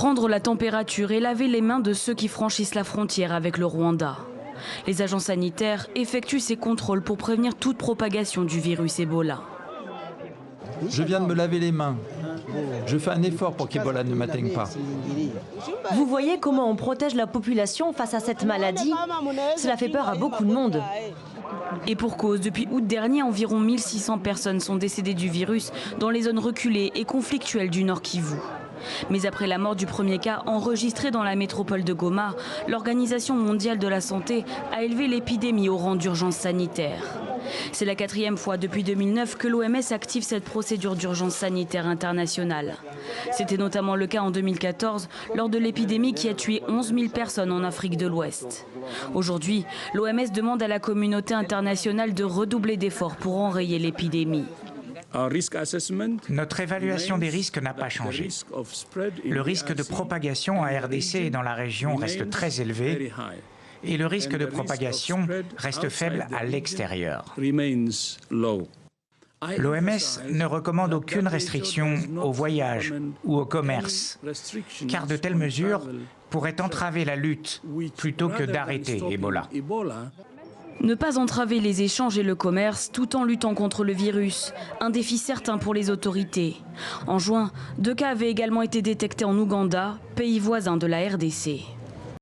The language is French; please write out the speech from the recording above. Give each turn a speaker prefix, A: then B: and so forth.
A: prendre la température et laver les mains de ceux qui franchissent la frontière avec le Rwanda. Les agents sanitaires effectuent ces contrôles pour prévenir toute propagation du virus Ebola.
B: Je viens de me laver les mains. Je fais un effort pour qu'Ebola ne m'atteigne pas.
C: Vous voyez comment on protège la population face à cette maladie? Cela fait peur à beaucoup de monde.
A: Et pour cause, depuis août dernier, environ 1600 personnes sont décédées du virus dans les zones reculées et conflictuelles du Nord Kivu. Mais après la mort du premier cas enregistré dans la métropole de Goma, l'Organisation mondiale de la santé a élevé l'épidémie au rang d'urgence sanitaire. C'est la 4e fois depuis 2009 que l'OMS active cette procédure d'urgence sanitaire internationale. C'était notamment le cas en 2014 lors de l'épidémie qui a tué 11 000 personnes en Afrique de l'Ouest. Aujourd'hui, l'OMS demande à la communauté internationale de redoubler d'efforts pour enrayer l'épidémie.
D: Notre évaluation des risques n'a pas changé. Le risque de propagation en RDC et dans la région reste très élevé et le risque de propagation reste faible à l'extérieur. L'OMS ne recommande aucune restriction au voyage ou au commerce, car de telles mesures pourraient entraver la lutte plutôt que d'arrêter Ebola.
A: Ne pas entraver les échanges et le commerce tout en luttant contre le virus, un défi certain pour les autorités. En juin, 2 cas avaient également été détectés en Ouganda, pays voisin de la RDC.